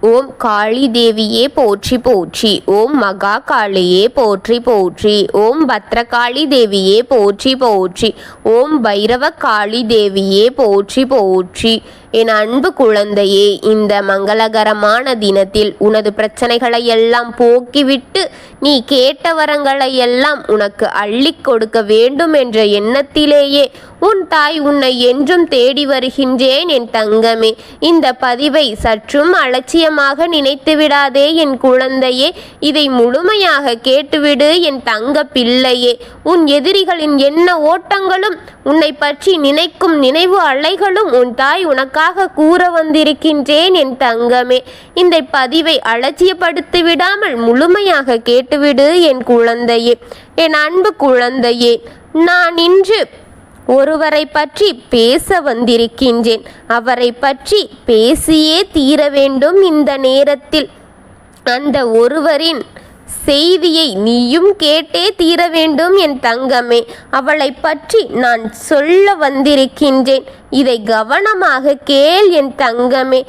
ஓம் காளி தேவியே போற்றி போற்றி. ஓம் மகா காளியே போற்றி போற்றி. ஓம் பத்ரகாளி தேவியே போற்றி போற்றி. ஓம் பைரவ காளி தேவியே போற்றி போற்றி. என் அன்பு குழந்தையே, இந்த மங்களகரமான தினத்தில் உனது பிரச்சனைகளை எல்லாம் போக்கிவிட்டு நீ கேட்ட வரங்களை எல்லாம் உனக்கு அள்ளி கொடுக்க வேண்டும் என்ற எண்ணத்திலேயே உன் தாய் உன்னை என்றும் தேடி வருகின்றேன் என் தங்கமே. இந்த பதிவை சற்றும் அலட்சியமாக நினைத்து விடாதே என் குழந்தையே. இதை முழுமையாக கேட்டுவிடு என் தங்க பிள்ளையே. உன் எதிரிகளின் எண்ண ஓட்டங்களும் உன்னை பற்றி நினைக்கும் நினைவு அலைகளும் உன் தாய் உனக்காக கூற வந்திருக்கின்றேன் என் தங்கமே. இந்த பதிவை அலட்சியப்படுத்தி விடாமல் முழுமையாக கேட்டுவிடு என் குழந்தையே. என் அன்பு குழந்தையே, நான் இன்று ஒருவரை பற்றி பேச வந்திருக்கின்றேன். அவரை பற்றி பேசியே தீர வேண்டும். இந்த நேரத்தில் அந்த ஒருவரின் செய்தியை நீயும் கேட்டே தீர வேண்டும் என் தங்கமே. அவளை பற்றி நான் சொல்ல வந்திருக்கின்றேன். இதை கவனமாக கேள் என் தங்கமே.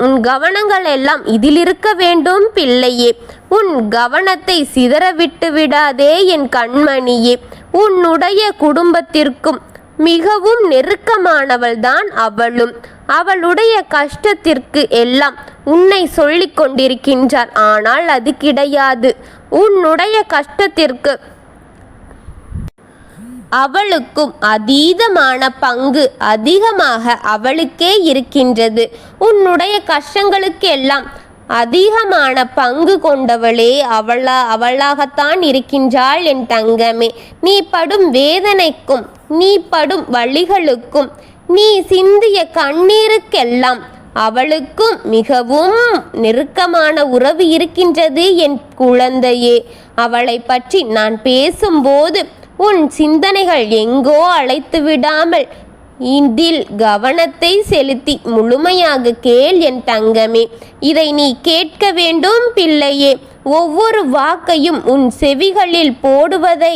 உன் கவனங்கள் எல்லாம் இதில் இருக்க வேண்டும் பிள்ளையே. உன் கவனத்தை சிதறவிட்டு விடாதே என் கண்மணியே. உன்னுடைய குடும்பத்திற்கும் மிகவும் நெருக்கமானவள்தான் அவளும். அவளுடைய கஷ்டத்திற்கு எல்லாம் உன்னை சொல்லிக் கொண்டிருக்கின்றார். ஆனால் அது கிடையாது. உன்னுடைய கஷ்டத்திற்கு அவளுக்கும் அதீதமான பங்கு அதிகமாக அவளுக்கே இருக்கின்றது. உன்னுடைய கஷ்டங்களுக்கு எல்லாம் அதிகமான பங்கு கொண்டவளே அவளாகத்தான் இருக்கின்றாள் என் தங்கமே. நீ படும் வேதனைக்கும் நீ படும் வலிகளுக்கும் நீ சிந்திய கண்ணீருக்கெல்லாம் அவளுக்கும் மிகவும் நெருக்கமான உறவு இருக்கின்றது என் குழந்தையே. அவளை பற்றி நான் பேசும்போது உன் சிந்தனைகள் எங்கோ அழைத்து விடாமல் இதில் கவனத்தை செலுத்தி முழுமையாக கேள் என் தங்கமே. இதை நீ கேட்க வேண்டும் பிள்ளையே. ஒவ்வொரு வாக்கையும் உன் செவிகளில் போடுவதை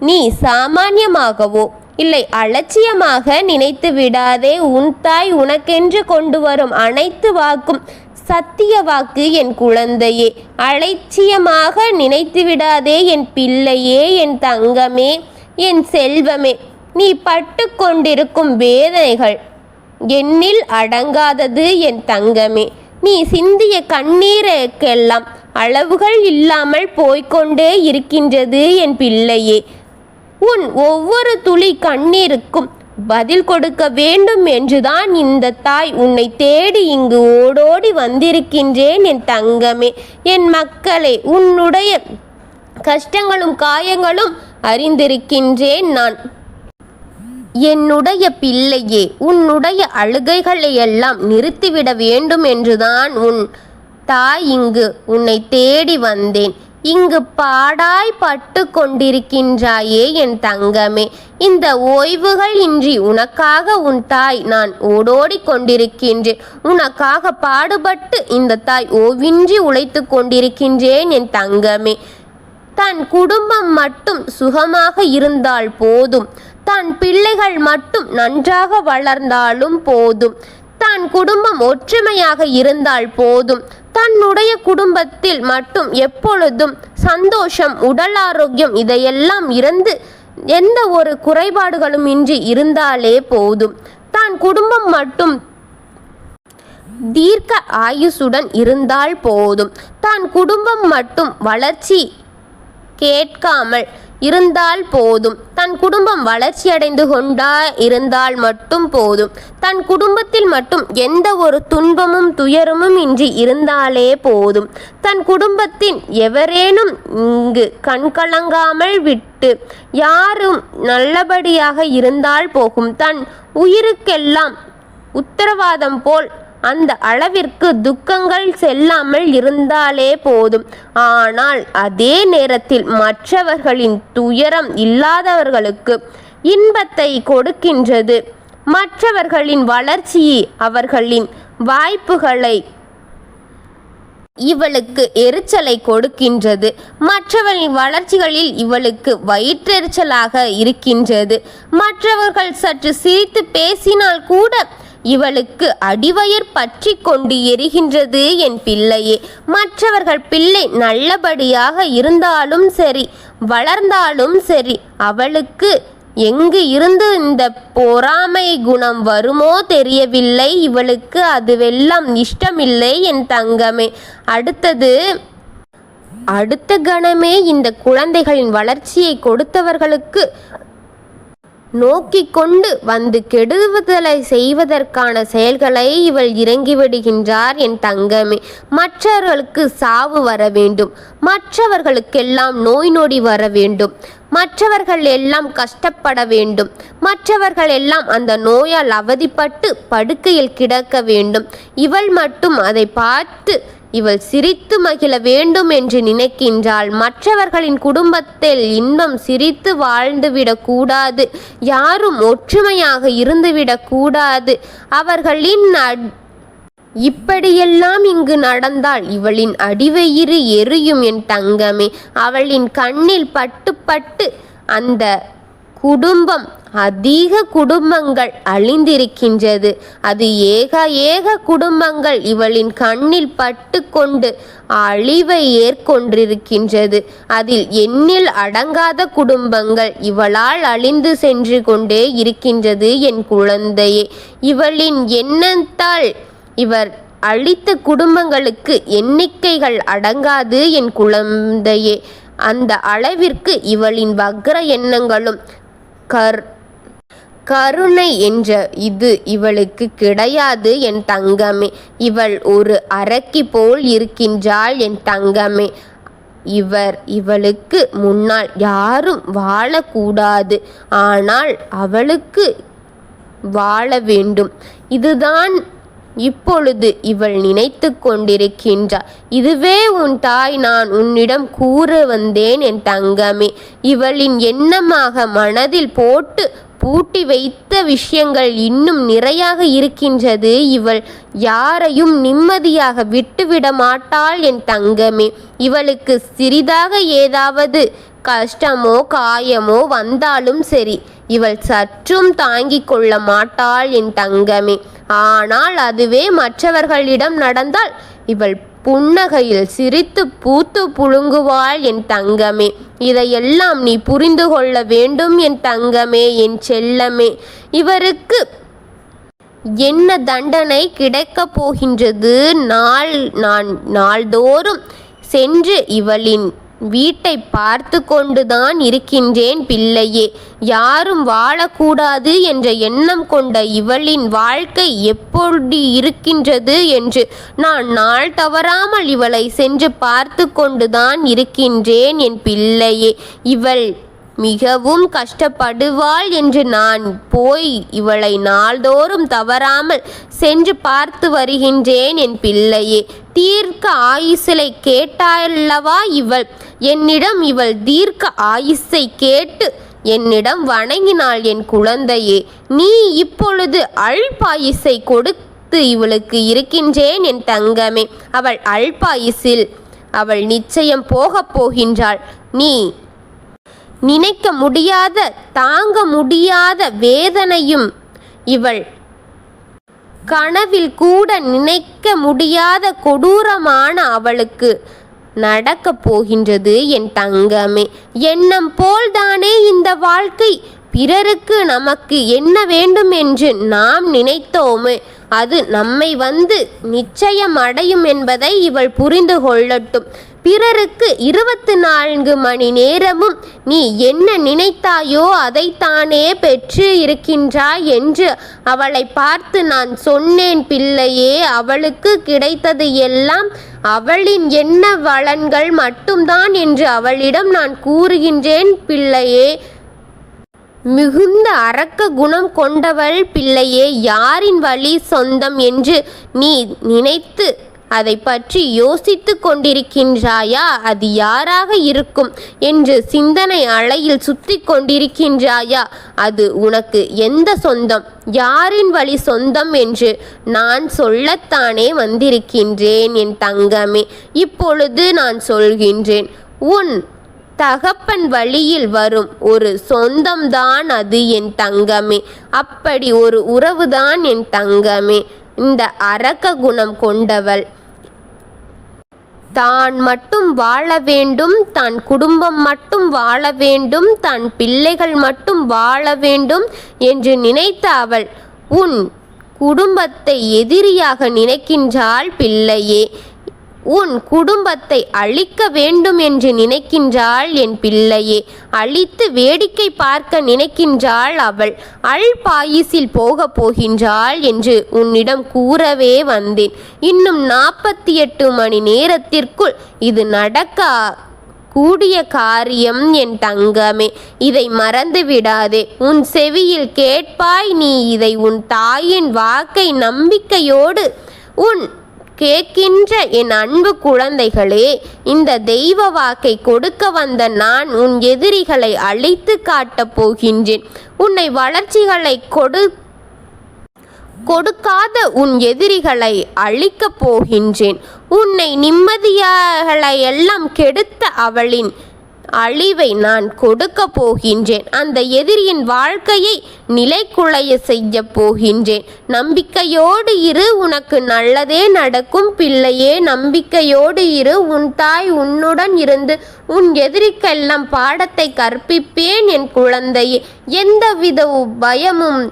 நீ சாமானியமாகவோ இல்லை அலட்சியமாக நினைத்து விடாதே. உன் தாய் உனக்கென்று கொண்டு வரும் அனைத்து வாக்கும் சத்திய வாக்கு என் குழந்தையே. அலட்சியமாக நினைத்து விடாதே என் பிள்ளையே, என் தங்கமே, என் செல்வமே. நீ பட்டு கொண்டிருக்கும் வேதனைகள் எண்ணில் அடங்காதது என் தங்கமே. நீ சிந்திய கண்ணீருக்கெல்லாம் அளவுகள் இல்லாமல் போய்கொண்டே இருக்கின்றது என் பிள்ளையே. உன் ஒவ்வொரு துளி கண்ணீருக்கும் பதில் கொடுக்க வேண்டும் என்றுதான் இந்த தாய் உன்னை தேடி இங்கு ஓடோடி வந்திருக்கின்றேன் என் தங்கமே. என் மக்களே, உன்னுடைய கஷ்டங்களும் காயங்களும் அறிந்திருக்கின்றேன் நான். என்னுடைய பிள்ளையே, உன்னுடைய அழுகைகளை எல்லாம் நிறுத்திவிட வேண்டும் என்றுதான் உன் தாய் இங்கு உன்னை தேடி வந்தேன். இங்கு பாடாய் பட்டு கொண்டிருக்கின்றாயே என் தங்கமே. இந்த ஓய்வுகள் இன்றி உனக்காக உன் தாய் நான் ஓடோடி கொண்டிருக்கின்றேன். உனக்காக பாடுபட்டு இந்த தாய் ஓவின்றி உழைத்து கொண்டிருக்கின்றேன் என் தங்கமே. தன் குடும்பம் மட்டும் சுகமாக இருந்தால் போதும். தன் பிள்ளைகள் மட்டும் நன்றாக வளர்ந்தாலும் போதும். தன் குடும்பம் ஒற்றுமையாக இருந்தால் போதும். தன்னுடைய குடும்பத்தில் மட்டும் எப்பொழுதும் சந்தோஷம், உடல் ஆரோக்கியம் இதையெல்லாம் இருந்து எந்த ஒரு குறைபாடுகளும் இன்றி இருந்தாலே போதும். தன் குடும்பம் மட்டும் தீர்க்க ஆயுசுடன் இருந்தால் போதும். தன் குடும்பம் மட்டும் வளர்ச்சி கேட்காமல் இருந்தால் போதும். தன் குடும்பம் வளர்ச்சியடைந்து கொண்டா இருந்தால் மட்டும் போதும். தன் குடும்பத்தில் மட்டும் எந்த ஒரு துன்பமும் துயரமும் இன்றி இருந்தாலே போதும். தன் குடும்பத்தின் எவரேனும் இங்கு கண்கலங்காமல் விட்டு யாரும் நல்லபடியாக இருந்தால் போகும். தன் உயிருக்கெல்லாம் உத்தரவாதம் போல் அந்த அளவிற்கு துக்கங்கள் செல்லாமல் இருந்தாலே போதும். ஆனால் அதே நேரத்தில் மற்றவர்களின் துயரம் இல்லாதவர்களுக்கு இன்பத்தை கொடுக்கின்றது. மற்றவர்களின் வளர்ச்சியை, அவர்களின் வாய்ப்புகளை இவளுக்கு எரிச்சலை கொடுக்கின்றது. மற்றவர்களின் வளர்ச்சிகளில் இவளுக்கு வயிற்றெரிச்சலாக இருக்கின்றது. மற்றவர்கள் சற்று சிரித்து பேசினால் கூட இவளுக்கு அடிவயிர் பற்றி கொண்டு எரிகின்றது என் பிள்ளையே. மற்றவர்கள் பிள்ளை நல்லபடியாக இருந்தாலும் சரி, வளர்ந்தாலும் சரி, அவளுக்கு எங்கு இருந்து இந்த பொறாமை குணம் வருமோ தெரியவில்லை. இவளுக்கு அதுவெல்லாம் இஷ்டமில்லை என் தங்கமே. அடுத்த கணமே இந்த குழந்தைகளின் வளர்ச்சியை கொடுத்தவர்களுக்கு நோக்கி கொண்டு வந்து கெடுதலை செய்வதற்கான செயல்களை இவள் இறங்கிவிடுகின்றார் என் தங்கமே. மற்றவர்களுக்கு சாவு வர வேண்டும், மற்றவர்களுக்கெல்லாம் நோய் நொடி வர வேண்டும், மற்றவர்கள் எல்லாம் கஷ்டப்பட வேண்டும், மற்றவர்கள் எல்லாம் அந்த நோயால் அவதிப்பட்டு படுக்கையில் கிடக்க வேண்டும். இவள் மட்டும் அதை பார்த்து இவள் சிரித்து மகிழ வேண்டும் என்று நினைக்கின்றாள். மற்றவர்களின் குடும்பத்தில் இன்பம் சிரித்து வாழ்ந்துவிடக்கூடாது, யாரும் ஒற்றுமையாக இருந்துவிடக்கூடாது. அவர்களின் இப்படியெல்லாம் இங்கு நடந்தால் இவளின் அடிவயிறு எரியும் என் தங்கமே. அவளின் கண்ணில் பட்டு அந்த குடும்பம், அதிக குடும்பங்கள் அழிந்திருக்கின்றது. அது ஏக குடும்பங்கள் இவளின் கண்ணில் பட்டு கொண்டு அழிவை ஏற்கொண்டிருக்கின்றது. அதில் எண்ணில் அடங்காத குடும்பங்கள் இவளால் அழிந்து சென்று கொண்டே இருக்கின்றது என் குழந்தையே. இவளின் எண்ணத்தால் இவர் அழித்த குடும்பங்களுக்கு எண்ணிக்கைகள் அடங்காது என் குழந்தையே. அந்த அளவிற்கு இவளின் வக்ர எண்ணங்களும் கருணை என்ற இது இவளுக்கு கிடையாது என் தங்கமே. இவள் ஒரு அரக்கி போல் இருக்கின்றாள் என் தங்கமே. இவளுக்கு முன்னால் யாரும் வாழக்கூடாது, ஆனால் அவளுக்கு வாழ வேண்டும். இதுதான் இப்பொழுது இவள் நினைத்து கொண்டிருக்கின்றாள். இதுவே உன் தாய் நான் உன்னிடம் கூற வந்தேன் என் தங்கமே. இவளின் எண்ணமாக மனதில் போட்டு பூட்டி வைத்த விஷயங்கள் இன்னும் நிறையாக இருக்கின்றது. இவள் யாரையும் நிம்மதியாக விட்டுவிட மாட்டாள் என் தங்கமே. இவளுக்கு சிறிதாக ஏதாவது கஷ்டமோ காயமோ வந்தாலும் சரி, இவள் சற்றும் தாங்கிக் கொள்ள மாட்டாள் என் தங்கமே. ஆனால் அதுவே மற்றவர்களிடம் நடந்தால் இவள் புன்னகையில் சிரித்து பூத்து புழுங்குவாள் என் தங்கமே. இதையெல்லாம் நீ புரிந்து கொள்ள வேண்டும் என் தங்கமே, என் செல்லமே. இவருக்கு என்ன தண்டனை கிடைக்கப் போகின்றது? நான் நாள்தோறும் சென்று இவளின் வீட்டை பார்த்து கொண்டுதான் இருக்கின்றேன் பிள்ளையே. யாரும் வாழக்கூடாது என்ற எண்ணம் கொண்ட இவளின் வாழ்க்கை எப்படி இருக்கின்றது என்று நான் நாள் தவறாமல் இவளை சென்று பார்த்து கொண்டுதான் இருக்கின்றேன் என் பிள்ளையே. இவள் மிகவும் கஷ்டப்படுவாள் என்று நான் போய் இவளை நாள்தோறும் தவறாமல் சென்று பார்த்து வருகின்றேன் என் பிள்ளையே. தீர்க்க ஆயுசலை கேட்டாயல்லவா இவள் என்னிடம். இவள் தீர்க்க ஆயுசை கேட்டு என்னிடம் வணங்கினாள் என் குழந்தையே. நீ இப்பொழுது அல்பாயுசை கொடுத்து இவளுக்கு இருக்கின்றேன் என் தங்கமே. அவள் அல்பாயுசில் அவள் நிச்சயம் போகப் போகின்றாள். நீ நினைக்க முடியாத தாங்க முடியாத வேதனையும் இவள் கனவில் கூட நினைக்க முடியாத கொடூரமான அவளுக்கு நடக்கப் போகின்றது என் தங்கமே. எண்ணம் போல்தானே இந்த வாழ்க்கை. பிறருக்கு நமக்கு என்ன வேண்டும் என்று நாம் நினைத்தோமே அது நம்மை வந்து நிச்சயம் அடையும் என்பதை இவள் புரிந்து கொள்ளட்டும். பிறருக்கு 24 மணி நேரமும் நீ என்ன நினைத்தாயோ அதைத்தானே பெற்று இருக்கின்றாய் என்று அவளை பார்த்து நான் சொன்னேன் பிள்ளையே. அவளுக்கு கிடைத்தது எல்லாம் அவளின் எண்ண வளன்கள் மட்டும்தான் என்று அவளிடம் நான் கூறுகின்றேன் பிள்ளையே. மிகுந்த அரக்க குணம் கொண்டவள் பிள்ளையே. யாரின் வழி சொந்தம் என்று நீ நினைத்து அதை பற்றி யோசித்து கொண்டிருக்கின்றாயா? அது யாராக இருக்கும் என்று சிந்தனை அலையில் சுற்றி கொண்டிருக்கின்றாயா? அது உனக்கு எந்த சொந்தம், யாரின் வழி சொந்தம் என்று நான் சொல்லத்தானே வந்திருக்கின்றேன் என் தங்கமே. இப்பொழுது நான் சொல்கின்றேன். உன் தகப்பன் வழியில் வரும் ஒரு சொந்தம்தான் அது என் தங்கமே. அப்படி ஒரு உறவுதான் என் தங்கமே. இந்த அரக்க குணம் கொண்டவள் தான் மட்டும் வாழ வேண்டும், தன் குடும்பம் மட்டும் வாழ வேண்டும், தன் பிள்ளைகள் மட்டும் வாழ வேண்டும் என்று நினைத்த அவள் உன் குடும்பத்தை எதிரியாக நினைக்கின்றாள் பிள்ளையே. உன் குடும்பத்தை அழிக்க வேண்டும் என்று நினைக்கின்றாள் என் பிள்ளையே. அழித்து வேடிக்கை பார்க்க நினைக்கின்றாள் அவள். பாயிஸில் போகின்றாள் என்று உன்னிடம் கூறவே வந்தேன். இன்னும் 48 மணி நேரத்திற்குள் இது நடக்க கூடிய காரியம் என் தங்கமே. இதை மறந்து விடாதே. உன் செவியில் கேட்பாய் நீ இதை. உன் தாயின் வாக்கை நம்பிக்கையோடு உன் கேட்கின்ற என் அன்பு குழந்தைகளே, இந்த தெய்வ வாக்கை கொடுக்க வந்த நான் உன் எதிரிகளை அழித்து காட்டப் போகின்றேன். உன்னை வளர்ச்சிகளை கொடுக்காத உன் எதிரிகளை அழிக்கப் போகின்றேன். உன்னை நிம்மதிகளை எல்லாம் கெடுத்த அவளின் அழிவை நான் கொடுக்க போகின்றேன். அந்த எதிரியின் வாழ்க்கையை நிலைக்குலைய செய்ய போகின்றேன். நம்பிக்கையோடு இரு, உனக்கு நல்லதே நடக்கும் பிள்ளையே. நம்பிக்கையோடு இரு. உன் தாய் உன்னுடன் இருந்து உன் எதிரிக்கெல்லாம் பாடத்தை கற்பிப்பேன் என் குழந்தையே. எந்தவித பயமும்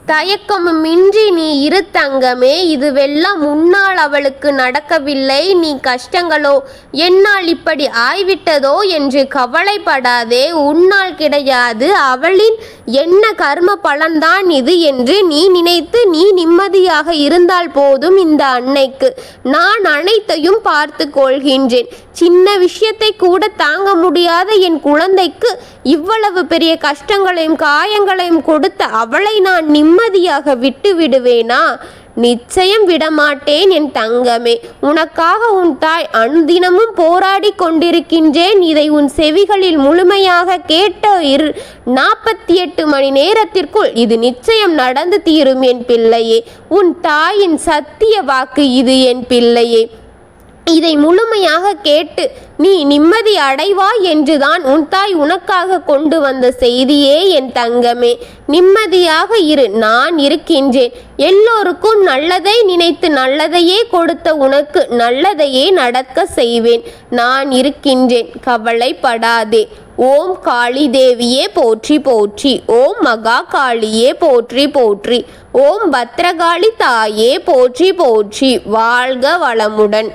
தயக்கமுமின்றி நீ இரு தங்கமே. இதுவெல்லாம் உன்னால் அவளுக்கு நடக்கவில்லை. நீ கஷ்டங்களோ என்னால் இப்படி ஆய்விட்டதோ என்று கவலைப்படாதே. உன்னால் கிடையாது, அவளின் என்ன கர்ம பலன்தான் இது என்று நீ நினைத்து நீ நிம்மதியாக இருந்தால் போதும். இந்த அன்னைக்கு நான் அனைத்தையும் பார்த்து கொள்கின்றேன். சின்ன விஷயத்தை கூட தாங்க முடியாத என் குழந்தைக்கு இவ்வளவு பெரிய கஷ்டங்களையும் காயங்களையும் கொடுத்த அவளை நான் நிம்மதியாக விட்டு விடுவேனா? நிச்சயம் விடமாட்டேன் என் தங்கமே. உனக்காக உன் தாய் அனுதினமும் போராடி கொண்டிருக்கின்றேன். இதை உன் செவிகளில் முழுமையாக கேட்ட 48 மணி நேரத்திற்குள் இது நிச்சயம் நடந்து தீரும் என் பிள்ளையே. உன் தாயின் சத்திய வாக்கு இது என் பிள்ளையே. இதை முழுமையாக கேட்டு நீ நிம்மதி அடைவாய் என்றுதான் உன் தாய் உனக்காக கொண்டு வந்த செய்தியே என் தங்கமே. நிம்மதியாக இரு, நான் இருக்கின்றேன். எல்லோருக்கும் நல்லதை நினைத்து நல்லதையே கொடுத்த உனக்கு நல்லதையே நடக்க செய்வேன். நான் இருக்கின்றேன், கவலைப்படாதே. ஓம் காளி தேவியே போற்றி போற்றி. ஓம் மகா காளியே போற்றி போற்றி. ஓம் பத்ரகாளி தாயே போற்றி போற்றி. வாழ்க வளமுடன்.